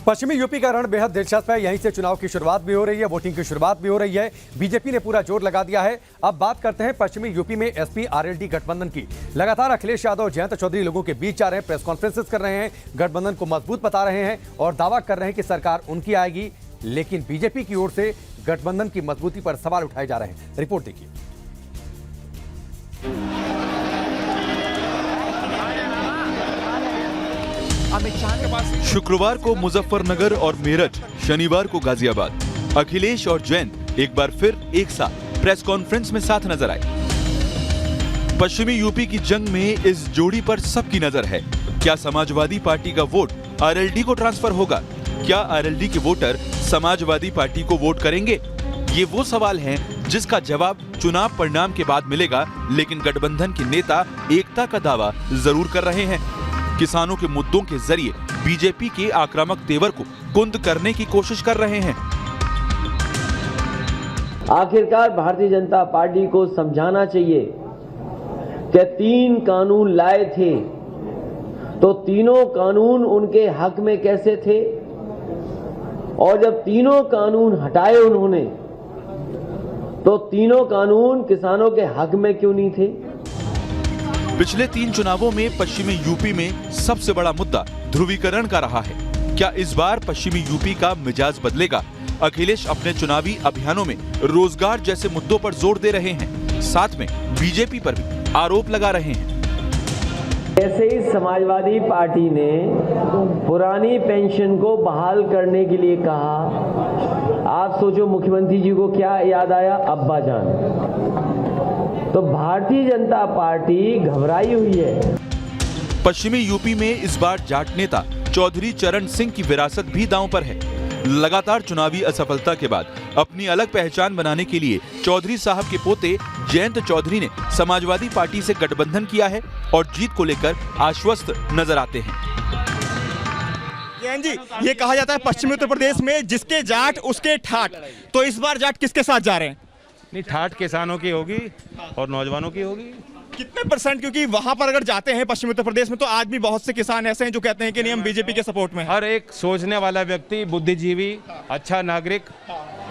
पश्चिमी यूपी का रण बेहद दिलचस्प है। यहीं से चुनाव की शुरुआत भी हो रही है, वोटिंग की शुरुआत भी हो रही है। बीजेपी ने पूरा जोर लगा दिया है। अब बात करते हैं पश्चिमी यूपी में एसपी आरएलडी गठबंधन की। लगातार अखिलेश यादव और जयंत चौधरी लोगों के बीच जा रहे हैं, प्रेस कॉन्फ्रेंसेस कर रहे हैं, गठबंधन को मजबूत बता रहे हैं और दावा कर रहे हैं कि सरकार उनकी आएगी। लेकिन बीजेपी की ओर से गठबंधन की मजबूती पर सवाल उठाए जा रहे हैं। रिपोर्ट देखिए। शुक्रवार को मुजफ्फरनगर और मेरठ, शनिवार को गाजियाबाद। अखिलेश और जयंत एक बार फिर एक साथ प्रेस कॉन्फ्रेंस में साथ नजर आए। पश्चिमी यूपी की जंग में इस जोड़ी पर सबकी नजर है। क्या समाजवादी पार्टी का वोट आरएलडी को ट्रांसफर होगा? क्या आरएलडी के वोटर समाजवादी पार्टी को वोट करेंगे? ये वो सवाल हैं जिसका जवाब चुनाव परिणाम के बाद मिलेगा। लेकिन गठबंधन के नेता एकता का दावा जरूर कर रहे हैं। किसानों के मुद्दों के जरिए बीजेपी के आक्रामक तेवर को कुंद करने की कोशिश कर रहे हैं। आखिरकार भारतीय जनता पार्टी को समझाना चाहिए कि 3 कानून लाए थे तो तीनों कानून उनके हक में कैसे थे, और जब तीनों कानून हटाए उन्होंने तो तीनों कानून किसानों के हक में क्यों नहीं थे। पिछले 3 चुनावों में पश्चिमी यूपी में सबसे बड़ा मुद्दा ध्रुवीकरण का रहा है। क्या इस बार पश्चिमी यूपी का मिजाज बदलेगा? अखिलेश अपने चुनावी अभियानों में रोजगार जैसे मुद्दों पर जोर दे रहे हैं, साथ में बीजेपी पर भी आरोप लगा रहे हैं। ऐसे ही समाजवादी पार्टी ने पुरानी पेंशन को बहाल करने के लिए कहा। आप सोचो मुख्यमंत्री जी को क्या याद आया? अब्बा जान। तो भारतीय जनता पार्टी घबराई हुई है। पश्चिमी यूपी में इस बार जाट नेता चौधरी चरण सिंह की विरासत भी दांव पर है। लगातार चुनावी असफलता के बाद अपनी अलग पहचान बनाने के लिए चौधरी साहब के पोते जयंत चौधरी ने समाजवादी पार्टी से गठबंधन किया है और जीत को लेकर आश्वस्त नजर आते हैं। जी, ये कहा जाता है पश्चिमी उत्तर प्रदेश में जिसके जाट उसके ठाट, तो इस बार जाट किसके साथ जा रहे हैं? नहीं, ठाट किसानों की होगी और नौजवानों की होगी। कितने %? क्योंकि वहां पर अगर जाते हैं पश्चिमी उत्तर प्रदेश में तो आज भी बहुत से किसान ऐसे हैं जो कहते हैं कि नहीं हम बीजेपी के सपोर्ट में हैं। हर एक सोचने वाला व्यक्ति, बुद्धिजीवी, अच्छा नागरिक,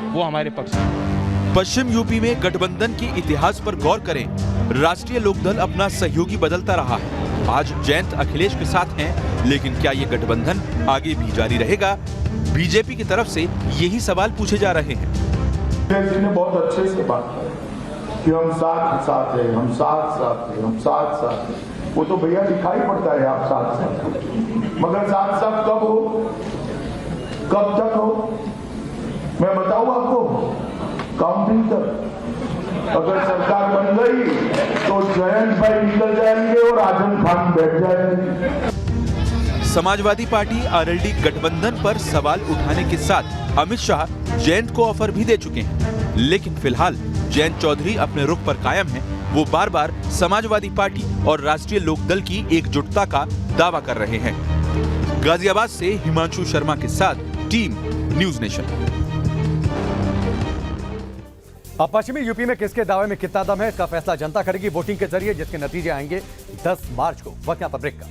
वो हमारे पक्ष में। पश्चिम यूपी में गठबंधन के इतिहास पर गौर करें। राष्ट्रीय लोकदल अपना सहयोगी बदलता रहा है। आज जयंत अखिलेश के साथ हैं, लेकिन क्या ये गठबंधन आगे भी जारी रहेगा? बीजेपी की तरफ से यही सवाल पूछे जा रहे हैं। ने बहुत अच्छे से बात की कि हम साथ साथ हैं, हम साथ साथ हैं, हम साथ साथ हैं। वो तो भैया दिखाई पड़ता है आप साथ साथ, मगर साथ साथ कब हो, कब तक हो? मैं बताऊं आपको, काउंटिंग तक। अगर सरकार बन गई तो जयंत भाई निकल जाएंगे और आजम खान बैठ जाएंगे। समाजवादी पार्टी आरएलडी गठबंधन पर सवाल उठाने के साथ अमित शाह जयंत को ऑफर भी दे चुके हैं। लेकिन फिलहाल जयंत चौधरी अपने रुख पर कायम हैं। वो बार बार समाजवादी पार्टी और राष्ट्रीय लोकदल की एकजुटता का दावा कर रहे हैं। गाजियाबाद से हिमांशु शर्मा के साथ टीम न्यूज नेशन। अब पश्चिमी यूपी में किसके दावे में कितना दम है, इसका फैसला जनता करेगी वोटिंग के जरिए, जिसके नतीजे आएंगे 10 मार्च को। वक्त यहाँ पर ब्रेक का।